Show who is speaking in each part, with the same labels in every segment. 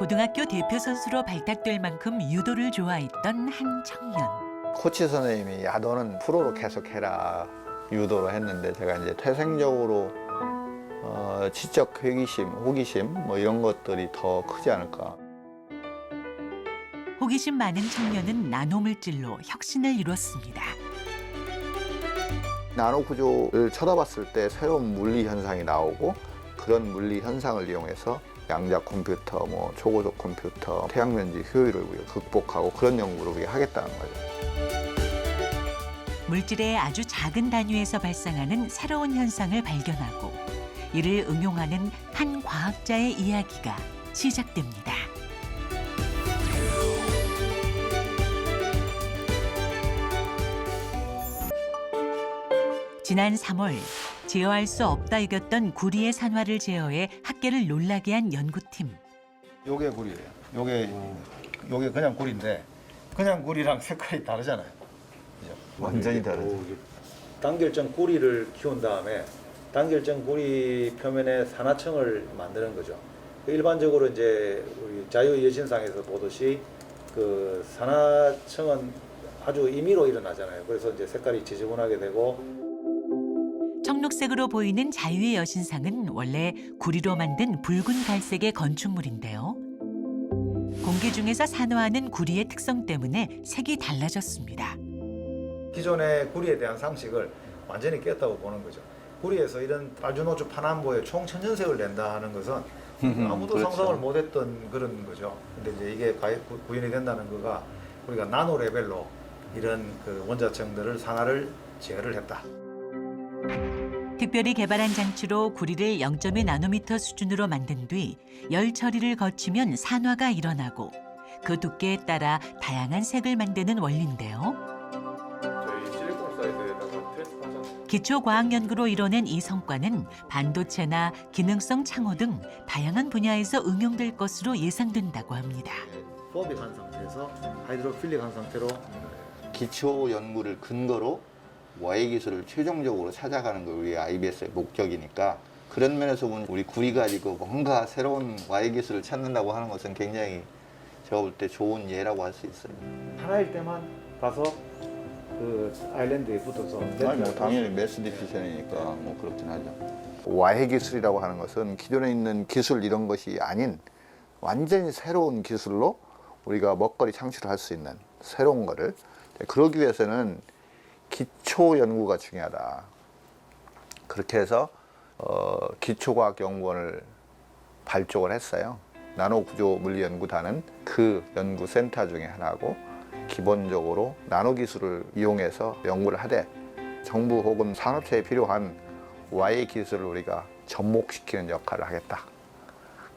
Speaker 1: 고등학교 대표 선수로 발탁될 만큼 유도를 좋아했던 한 청년.
Speaker 2: 코치 선생님이 야 너는 프로로 계속해라 유도로 했는데 제가 이제 태생적으로 지적 호기심 뭐 이런 것들이 더 크지 않을까.
Speaker 1: 호기심 많은 청년은 나노물질로 혁신을 이뤘습니다.
Speaker 2: 나노 구조를 쳐다봤을 때 새로운 물리 현상이 나오고 그런 물리 현상을 이용해서 양자 컴퓨터, 뭐 초고속 컴퓨터, 태양면지 효율을 극복하고 그런 연구를 우리가 하겠다는 거죠.
Speaker 1: 물질의 아주 작은 단위에서 발생하는 새로운 현상을 발견하고 이를 응용하는 한 과학자의 이야기가 시작됩니다. 지난 3월 제어할 수 없다 여겼던 구리의 산화를 제어해 학계를 놀라게 한 연구팀.
Speaker 3: 요게 구리예요. 요게 그냥 구리인데 그냥 구리랑 색깔이 다르잖아요. 그죠?
Speaker 2: 완전히 다르죠.
Speaker 3: 단결정 구리를 키운 다음에 단결정 구리 표면에 산화층을 만드는 거죠. 일반적으로 이제 우리 자유여신상에서 보듯이 그 산화층은 아주 임의로 일어나잖아요. 그래서 이제 색깔이 지저분하게 되고.
Speaker 1: 청록색으로 보이는 자유의 여신상은 원래 구리로 만든 붉은 갈색의 건축물인데요. 공기 중에서 산화하는 구리의 특성 때문에 색이 달라졌습니다.
Speaker 3: 기존의 구리에 대한 상식을 완전히 깼다고 보는 거죠. 구리에서 이런 알주노주 파남보에 총 천연색을 낸다는 것은 아무도
Speaker 2: 그렇죠.
Speaker 3: 상상을 못했던 그런 거죠. 근데 이제 이게 구현이 된다는 거가 우리가 나노 레벨로 이런 그 원자층들을 산화를 제어를 했다.
Speaker 1: 특별히 개발한 장치로 구리를 0.1 나노미터 수준으로 만든 뒤 열 처리를 거치면 산화가 일어나고 그 두께에 따라 다양한 색을 만드는 원리인데요.
Speaker 4: 저희 실리콘 사이드에다가 테스트 하잖아요.
Speaker 1: 기초과학 연구로 이뤄낸 이 성과는 반도체나 기능성 창호 등 다양한 분야에서 응용될 것으로 예상된다고 합니다.
Speaker 3: 포비한 상태에서 하이드로필릭한 상태로
Speaker 2: 기초 연구를 근거로 Y 기술을 최종적으로 찾아가는 게 우리 IBS의 목적이니까 그런 면에서 보면 우리 구리 가지고 뭔가 새로운 Y 기술을 찾는다고 하는 것은 굉장히 제가 볼 때 좋은 예라고 할 수 있어요.
Speaker 3: 하나일 때만 가서 그 아일랜드에 붙어서
Speaker 2: 아니, 뭐 당연히 매스 디피션이니까 뭐 그렇긴 하죠. Y 기술이라고 하는 것은 기존에 있는 기술 이런 것이 아닌 완전히 새로운 기술로 우리가 먹거리 창출을 할 수 있는 새로운 거를 그러기 위해서는 기초 연구가 중요하다. 그렇게 해서 기초과학연구원을 발족을 했어요. 나노구조 물리연구단은 그 연구센터 중에 하나고 기본적으로 나노기술을 이용해서 연구를 하되 정부 혹은 산업체에 필요한 Y 기술을 우리가 접목시키는 역할을 하겠다.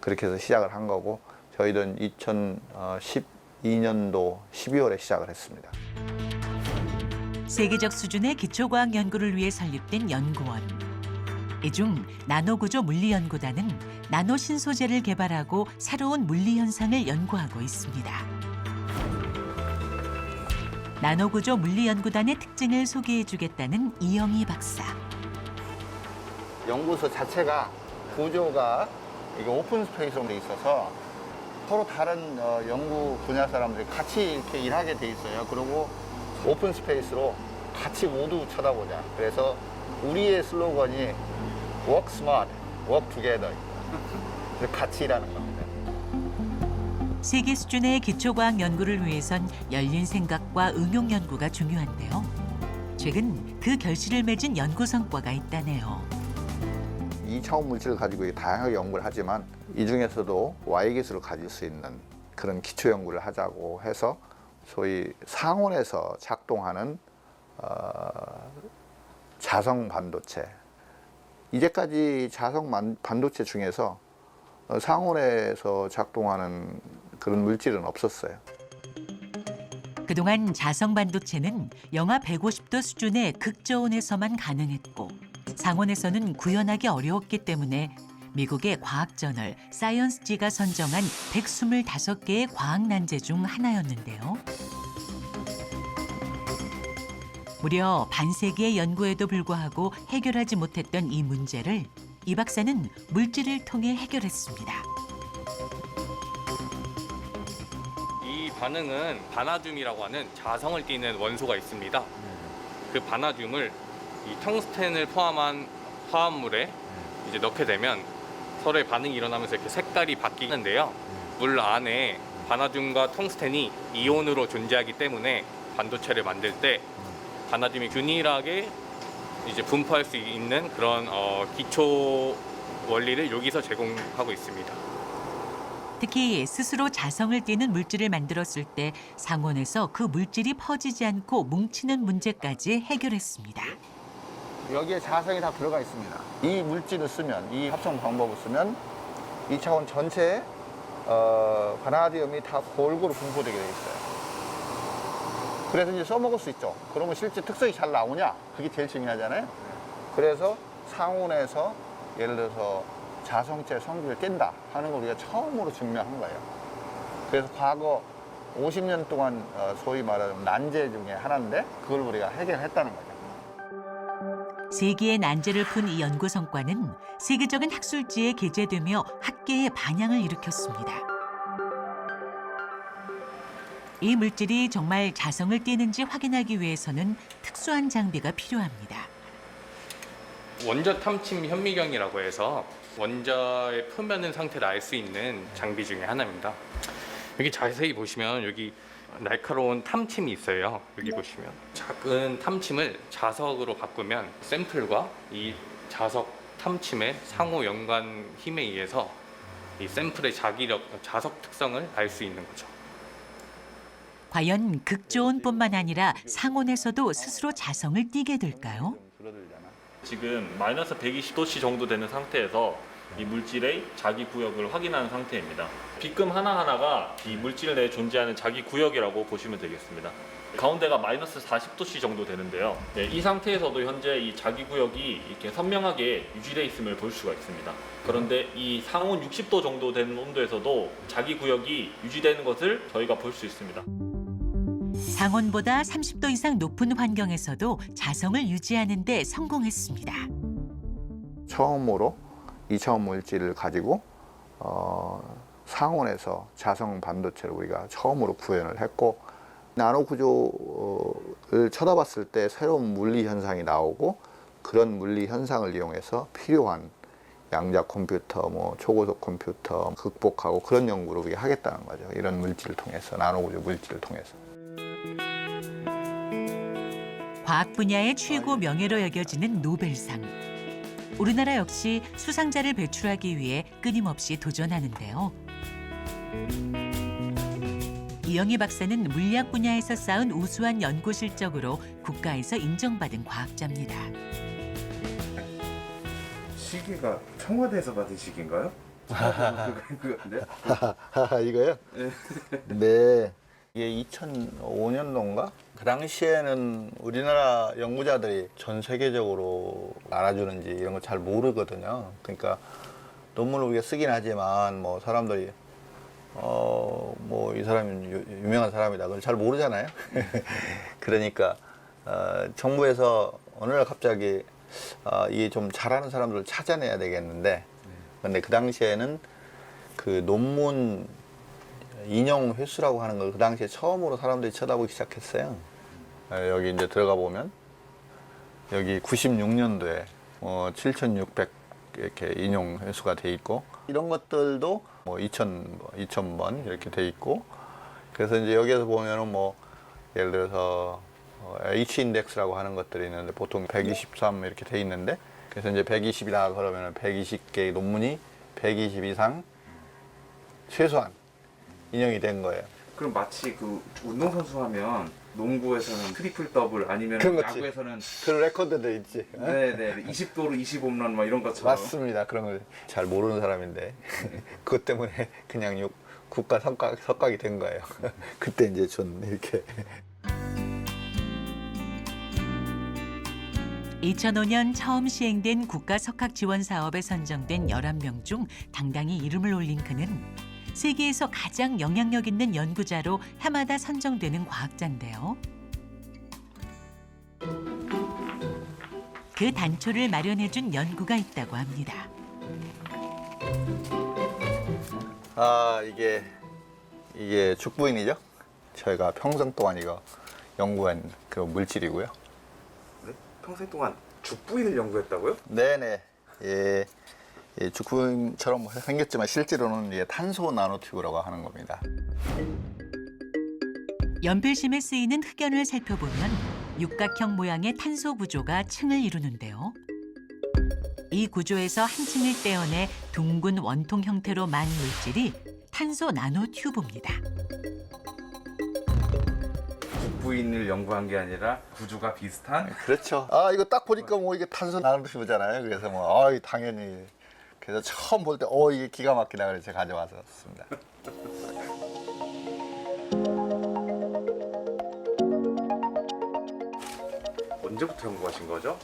Speaker 2: 그렇게 해서 시작을 한 거고 저희는 2012년도 12월에 시작을 했습니다.
Speaker 1: 세계적 수준의 기초과학 연구를 위해 설립된 연구원. 이 중 나노구조 물리연구단은 나노 신소재를 개발하고 새로운 물리 현상을 연구하고 있습니다. 나노구조 물리연구단의 특징을 소개해주겠다는 이영희 박사.
Speaker 2: 연구소 자체가 구조가 이게 오픈 스페이스로 돼 있어서 서로 다른 연구 분야 사람들이 같이 이렇게 일하게 돼 있어요. 그리고 오픈 스페이스로 같이 모두 쳐다보자. 그래서 우리의 슬로건이 Work Smart, Work Together. 그래서 같이 일하는 겁니다.
Speaker 1: 세계 수준의 기초과학 연구를 위해선 열린 생각과 응용 연구가 중요한데요. 최근 그 결실을 맺은 연구 성과가 있다네요.
Speaker 2: 이 차원 물질을 가지고 다양하게 연구를 하지만 이 중에서도 Y 기술을 가질 수 있는 그런 기초 연구를 하자고 해서 소위 상온에서 작동하는 자성 반도체. 이제까지 자성 반도체 중에서 상온에서 작동하는 그런 물질은 없었어요.
Speaker 1: 그동안 자성 반도체는 영하 150도 수준의 극저온에서만 가능했고 상온에서는 구현하기 어려웠기 때문에 미국의 과학저널 사이언스지가 선정한 125개의 과학 난제 중 하나였는데요. 무려 반세기의 연구에도 불구하고 해결하지 못했던 이 문제를 이 박사는 물질을 통해 해결했습니다.
Speaker 5: 이 반응은 바나듐이라고 하는 자성을 띠는 원소가 있습니다. 그 바나듐을 이 텅스텐을 포함한 화합물에 이제 넣게 되면 서로의 반응이 일어나면서 이렇게 색깔이 바뀌는데요. 물 안에 바나듐과 텅스텐이 이온으로 존재하기 때문에 반도체를 만들 때 바나듐이 균일하게 이제 분포할 수 있는 그런 기초 원리를 여기서 제공하고 있습니다.
Speaker 1: 특히 스스로 자성을 띠는 물질을 만들었을 때 상온에서 그 물질이 퍼지지 않고 뭉치는 문제까지 해결했습니다.
Speaker 2: 여기에 자성이 다 들어가 있습니다. 이 물질을 쓰면, 이 합성 방법을 쓰면 2차원 전체에 바나디움이 다 골고루 분포되게 되어 있어요. 그래서 이제 써먹을 수 있죠. 그러면 실제 특성이 잘 나오냐? 그게 제일 중요하잖아요. 그래서 상온에서 예를 들어서 자성체 성질을 뗀다 하는 걸 우리가 처음으로 증명한 거예요. 그래서 과거 50년 동안 소위 말하는 난제 중에 하나인데 그걸 우리가 해결했다는 거죠.
Speaker 1: 세기의 난제를 푼 이 연구 성과는 세계적인 학술지에 게재되며 학계의 반향을 일으켰습니다. 이 물질이 정말 자성을 띠는지 확인하기 위해서는 특수한 장비가 필요합니다.
Speaker 5: 원자 탐침 현미경이라고 해서 원자의 표면 상태를 알 수 있는 장비 중에 하나입니다. 여기 자세히 보시면 여기 날카로운 탐침이 있어요. 여기 보시면 작은 탐침을 자석으로 바꾸면 샘플과 이 자석 탐침의 상호 연관 힘에 의해서 이 샘플의 자기력, 자석 특성을 알 수 있는 거죠.
Speaker 1: 과연 극저온뿐만 아니라 상온에서도 스스로 자성을 띠게 될까요?
Speaker 6: 지금 마이너스 120도씨 정도 되는 상태에서 이 물질의 자기 구역을 확인하는 상태입니다. 빗금 하나하나가 이 물질 내에 존재하는 자기 구역이라고 보시면 되겠습니다. 가운데가 마이너스 40도씨 정도 되는데요. 네, 이 상태에서도 현재 이 자기 구역이 이렇게 선명하게 유지되어 있음을 볼 수가 있습니다. 그런데 이 상온 60도 정도 되는 온도에서도 자기 구역이 유지되는 것을 저희가 볼 수 있습니다.
Speaker 1: 상온보다 30도 이상 높은 환경에서도 자성을 유지하는 데 성공했습니다.
Speaker 2: 처음으로 2차원 물질을 가지고 상온에서 자성 반도체를 우리가 처음으로 구현을 했고 나노 구조를 쳐다봤을 때 새로운 물리 현상이 나오고 그런 물리 현상을 이용해서 필요한 양자 컴퓨터, 초고속 컴퓨터 극복하고 그런 연구를 우리가 하겠다는 거죠. 이런 물질을 통해서, 나노 구조 물질을 통해서.
Speaker 1: 과학 분야의 최고 명예로 여겨지는 노벨상. 우리나라 역시 수상자를 배출하기 위해 끊임없이 도전하는데요. 이영희 박사는 물리학 분야에서 쌓은 우수한 연구 실적으로 국가에서 인정받은 과학자입니다.
Speaker 7: 시계가 청와대에서 받은 시계인가요?
Speaker 2: 이거요? 네. 이게 2005년도인가? 그 당시에는 우리나라 연구자들이 전 세계적으로 알아주는지 이런 걸 잘 모르거든요. 그러니까 논문을 우리가 쓰긴 하지만 사람들이 이 사람이 유명한 사람이다. 그걸 잘 모르잖아요. 그러니까 정부에서 어느 날 갑자기 이게 좀 잘하는 사람들을 찾아내야 되겠는데 근데 그 당시에는 그 논문 인용 횟수라고 하는 걸 그 당시에 처음으로 사람들이 쳐다보기 시작했어요. 여기 이제 들어가 보면 여기 96년도에 7,600 이렇게 인용 횟수가 돼 있고 이런 것들도 2,000번 이렇게 돼 있고 그래서 이제 여기에서 보면은 예를 들어서 H 인덱스라고 하는 것들이 있는데 보통 123 이렇게 돼 있는데 그래서 이제 120이다 그러면 120개의 논문이 120 이상 최소한 인용이 된 거예요.
Speaker 7: 그럼 마치 그 운동선수 하면 농구에서는 트리플 더블 아니면
Speaker 2: 그런 거지.
Speaker 7: 야구에서는
Speaker 2: 그런 레코드도 있지.
Speaker 7: 네네 20도로 25홈런 막 이런 것처럼
Speaker 2: 맞습니다. 그런 걸 잘 모르는 사람인데 그것 때문에 그냥 국가 석각이 된 거예요. 그때 이제 전 이렇게
Speaker 1: 2005년 처음 시행된 국가 석학 지원 사업에 선정된 11명 중 당당히 이름을 올린 그는 세계에서 가장 영향력 있는 연구자로 해마다 선정되는 과학자인데요. 그 단초를 마련해준 연구가 있다고 합니다.
Speaker 2: 이게 죽부인이죠. 저희가 평생 동안 이거 연구한 그 물질이고요.
Speaker 7: 네? 평생 동안 죽부인을 연구했다고요?
Speaker 2: 네네. 예, 예, 죽부인처럼 생겼지만 실제로는 이게 탄소 나노튜브라고 하는 겁니다.
Speaker 1: 연필심에 쓰이는 흑연을 살펴보면 육각형 모양의 탄소 구조가 층을 이루는데요. 이 구조에서 한 층을 떼어내 둥근 원통 형태로 만 물질이 탄소 나노튜브입니다.
Speaker 7: 죽부인을 연구한 게 아니라 구조가 비슷한
Speaker 2: 그렇죠. 아, 이거 딱 보니까 뭐 이게 탄소 나노튜브잖아요. 그래서 뭐, 당연히. 그래서 처음 볼 때, 이게 기가 막히다 그래서 제가 가져왔었습니다.
Speaker 7: 언제부터 연구하신 거죠?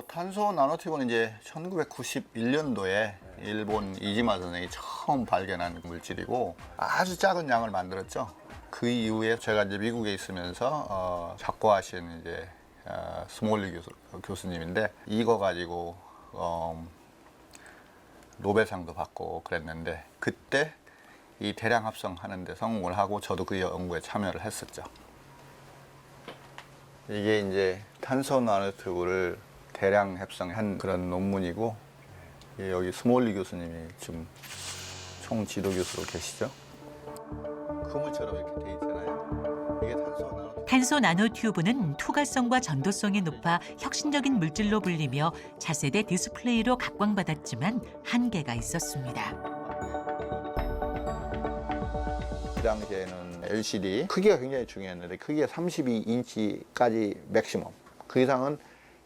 Speaker 2: 탄소 나노튜브는 이제 1991년도에 일본 이지마 선생이 처음 발견한 물질이고 아주 작은 양을 만들었죠. 그 이후에 제가 이제 미국에 있으면서 작고하신 이제 스몰리 교수님인데 이거 가지고 노벨상도 받고 그랬는데 그때 이 대량 합성하는 데 성공을 하고 저도 그 연구에 참여를 했었죠. 이게 이제 탄소 나노튜브를 대량 합성한 그런 논문이고 여기 스몰리 교수님이 지금 총 지도 교수로 계시죠. 그물처럼 이렇게 돼 있잖아요. 이게
Speaker 1: 탄소 나노튜브는 투과성과 전도성이 높아 혁신적인 물질로 불리며 차세대 디스플레이로 각광받았지만 한계가 있었습니다.
Speaker 2: 그 당시에는 LCD 크기가 굉장히 중요했는데 크기가 32인치까지 맥시멈. 그 이상은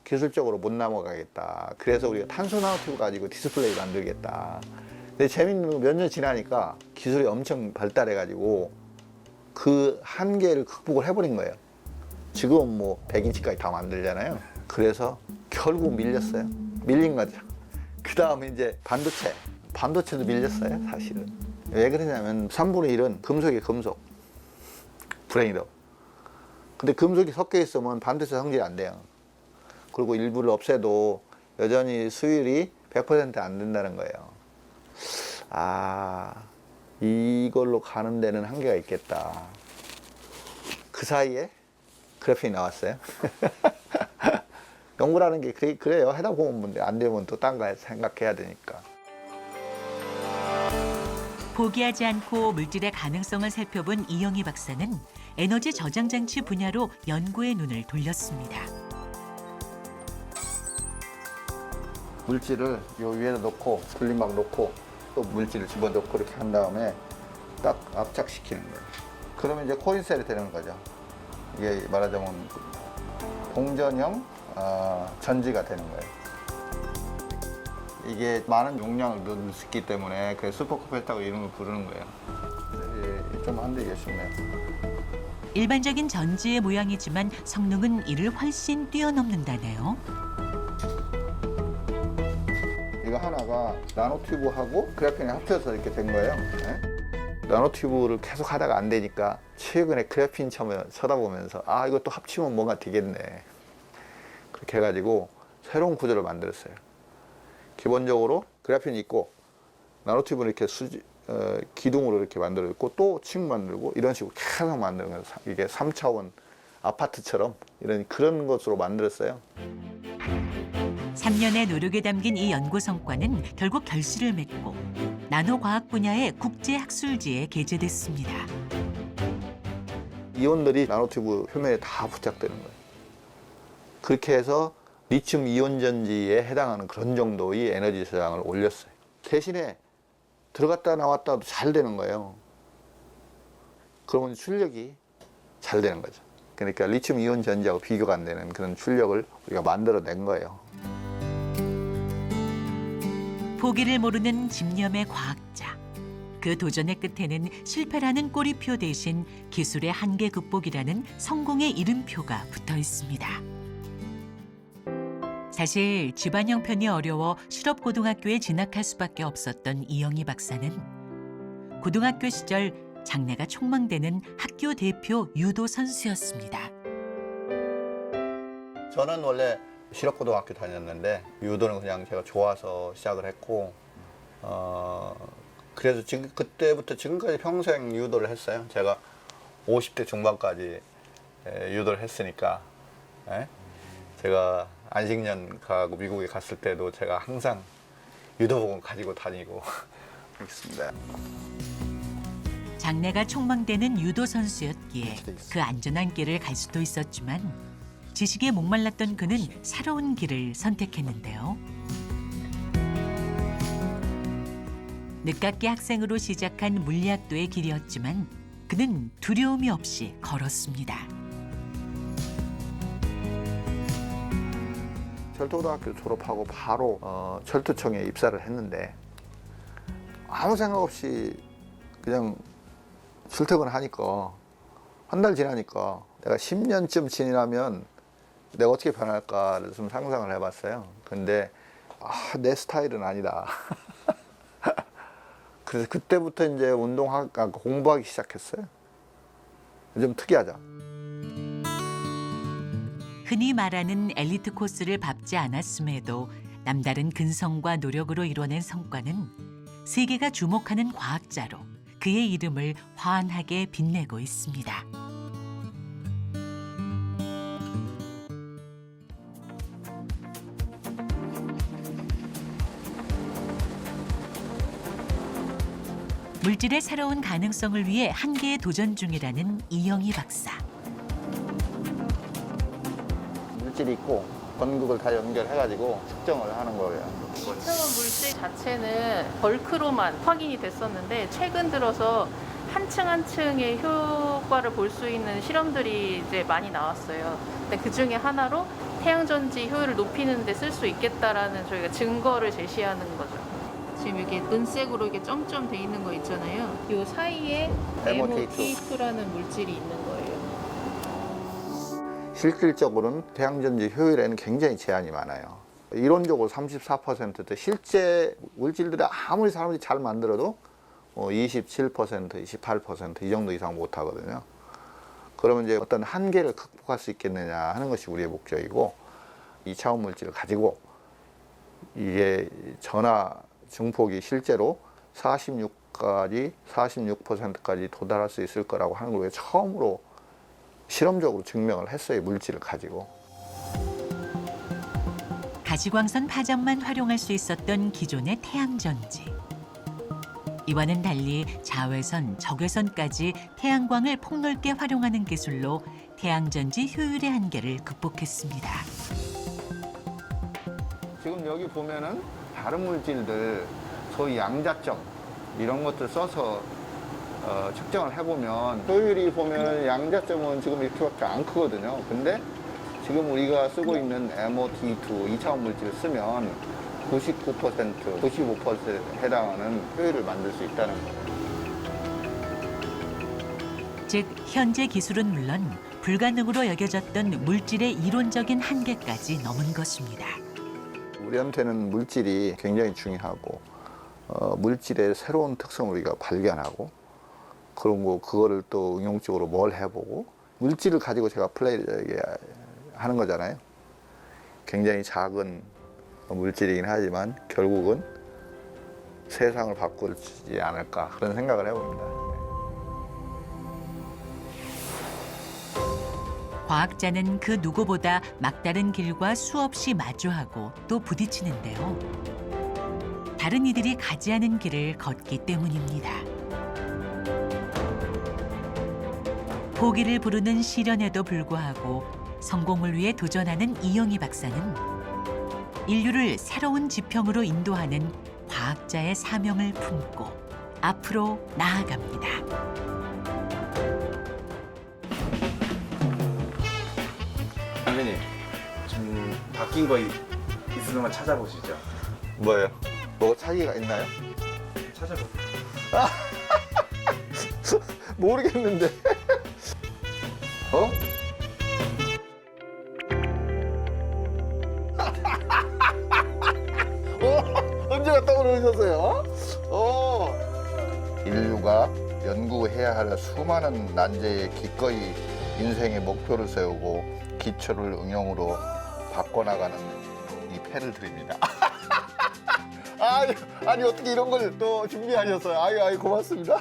Speaker 2: 기술적으로 못 넘어가겠다. 그래서 우리가 탄소 나노튜브 가지고 디스플레이 만들겠다. 근데 재밌는 건 몇 년 지나니까 기술이 엄청 발달해가지고 그 한계를 극복을 해버린 거예요. 지금 뭐 100인치까지 다 만들잖아요. 그래서 결국 밀렸어요. 밀린 거죠. 그 다음에 이제 반도체도 밀렸어요, 사실은. 왜 그러냐면 3분의 1은 금속이 금속. 브레인업. 근데 금속이 섞여 있으면 반도체 성질이 안 돼요. 그리고 일부를 없애도 여전히 수율이 100% 안 된다는 거예요. 이걸로 가는 데는 한계가 있겠다. 그 사이에 그래픽이 나왔어요. 연구라는 게 그래요. 하다 보면 안 되면 또 딴 거 생각해야 되니까.
Speaker 1: 포기하지 않고 물질의 가능성을 살펴본 이영희 박사는 에너지 저장 장치 분야로 연구의 눈을 돌렸습니다.
Speaker 2: 물질을 요 위에다 놓고 분리막 놓고 또 물질을 집어넣고 이렇게 한 다음에 딱 압착시키는 거예요. 그러면 이제 코인셀이 되는 거죠. 이게 말하자면 동전형 전지가 되는 거예요. 이게 많은 용량을 넣을 수 있기 때문에 그 슈퍼컴퓨터라고 이름을 부르는 거예요. 좀 힘들게 싶네요.
Speaker 1: 일반적인 전지의 모양이지만 성능은 이를 훨씬 뛰어넘는다네요.
Speaker 2: 이거 하나가 나노튜브하고 그래핀이 합쳐서 이렇게 된 거예요. 네? 나노튜브를 계속 하다가 안 되니까 최근에 그래핀 쳐다보면서 이것도 합치면 뭔가 되겠네. 그렇게 해가지고 새로운 구조를 만들었어요. 기본적으로 그래핀이 있고 나노튜브를 이렇게 기둥으로 이렇게 만들어 있고 또 층 만들고 이런 식으로 계속 만들면서 이게 3차원 아파트처럼 그런 것으로 만들었어요.
Speaker 1: 3년의 노력이 담긴 이 연구 성과는 결국 결실을 맺고 나노과학 분야의 국제학술지에 게재됐습니다.
Speaker 2: 이온들이 나노튜브 표면에 다 부착되는 거예요. 그렇게 해서 리튬 이온 전지에 해당하는 그런 정도의 에너지 저장을 올렸어요. 대신에 들어갔다 나왔다도 잘 되는 거예요. 그러면 출력이 잘 되는 거죠. 그러니까 리튬 이온 전지하고 비교가 안 되는 그런 출력을 우리가 만들어낸 거예요.
Speaker 1: 포기를 모르는 집념의 과학자. 그 도전의 끝에는 실패라는 꼬리표 대신 기술의 한계 극복이라는 성공의 이름표가 붙어 있습니다. 사실 집안 형편이 어려워 실업고등학교에 진학할 수밖에 없었던 이영희 박사는 고등학교 시절 장래가 촉망되는 학교 대표 유도 선수였습니다.
Speaker 2: 저는 원래 실업고등학교 다녔는데 유도는 그냥 제가 좋아서 시작을 했고 그래서 그때부터 지금까지 평생 유도를 했어요. 제가 50대 중반까지 유도를 했으니까 제가 안식년 가고 미국에 갔을 때도 제가 항상 유도복은 가지고 다니고 그렇습니다.
Speaker 1: 장래가 촉망되는 유도 선수였기에 그 안전한 길을 갈 수도 있었지만 지식에 목말랐던 그는 새로운 길을 선택했는데요. 늦깎이 학생으로 시작한 물리학도의 길이었지만 그는 두려움이 없이 걸었습니다.
Speaker 2: 철도고등학교 졸업하고 바로 철도청에 입사를 했는데 아무 생각 없이 그냥 출퇴근하니까 한 달 지나니까 내가 10년쯤 지나면 내가 어떻게 변할까를 좀 상상을 해봤어요. 근데 내 스타일은 아니다. 그래서 그때부터 이제 공부하기 시작했어요. 좀 특이하죠.
Speaker 1: 흔히 말하는 엘리트 코스를 밟지 않았음에도 남다른 근성과 노력으로 이뤄낸 성과는 세계가 주목하는 과학자로 그의 이름을 환하게 빛내고 있습니다. 물질의 새로운 가능성을 위해 한계에 도전 중이라는 이영희 박사.
Speaker 2: 물질이 있고 건국을 다 연결해가지고 측정을 하는 거예요.
Speaker 8: 리튬 물질 자체는 벌크로만 확인이 됐었는데 최근 들어서 한 층 한 층의 효과를 볼 수 있는 실험들이 이제 많이 나왔어요. 근데 그 중에 하나로 태양전지 효율을 높이는 데 쓸 수 있겠다라는 저희가 증거를 제시하는 거죠. 지금 이렇게 은색으로 이렇게 점점 돼 있는 거 있잖아요. 이 사이에 MOT2라는 물질이 있는 거예요.
Speaker 2: 실질적으로는 태양전지 효율에는 굉장히 제한이 많아요. 이론적으로 34%도 실제 물질들이 아무리 사람들이 잘 만들어도 27%, 28% 이 정도 이상 못 하거든요. 그러면 이제 어떤 한계를 극복할 수 있겠느냐 하는 것이 우리의 목적이고 2차원 물질을 가지고 이게 전하 증폭이 실제로 46%까지 도달할 수 있을 거라고 하는 걸 처음으로 실험적으로 증명을 했어요. 물질을 가지고.
Speaker 1: 가시광선 파장만 활용할 수 있었던 기존의 태양전지. 이와는 달리 자외선, 적외선까지 태양광을 폭넓게 활용하는 기술로 태양전지 효율의 한계를 극복했습니다.
Speaker 2: 지금 여기 보면은 다른 물질들 소위 양자점 이런 것들 써서 측정을 해보면 효율이 보면 양자점은 지금 이렇게밖에 안 크거든요. 근데 지금 우리가 쓰고 있는 MOT2 2차원 물질을 쓰면 99%, 95%에 해당하는 효율을 만들 수 있다는 거예요.
Speaker 1: 즉 현재 기술은 물론 불가능으로 여겨졌던 물질의 이론적인 한계까지 넘은 것입니다.
Speaker 2: 우리한테는 물질이 굉장히 중요하고 물질의 새로운 특성을 우리가 발견하고 그런 거 그거를 또 응용적으로 뭘 해보고 물질을 가지고 제가 플레이를 하는 거잖아요. 굉장히 작은 물질이긴 하지만 결국은 세상을 바꾸지 않을까 그런 생각을 해봅니다.
Speaker 1: 과학자는 그 누구보다 막다른 길과 수없이 마주하고 또 부딪히는데요. 다른 이들이 가지 않은 길을 걷기 때문입니다. 포기를 부르는 시련에도 불구하고 성공을 위해 도전하는 이영희 박사는 인류를 새로운 지평으로 인도하는 과학자의 사명을 품고 앞으로 나아갑니다.
Speaker 7: 선배님, 좀 바뀐 거 있으면 한번 찾아보시죠.
Speaker 2: 뭐예요? 뭐가 차이가 있나요?
Speaker 7: 찾아보세요.
Speaker 2: 모르겠는데. 어? 언제 갔다 오셨어요? 인류가 연구해야 할 수많은 난제에 기꺼이 인생의 목표를 세우고 기초를 응용으로 바꿔나가는 이 패를 드립니다. 아니 어떻게 이런 걸 또 준비하셨어요? 아유 고맙습니다.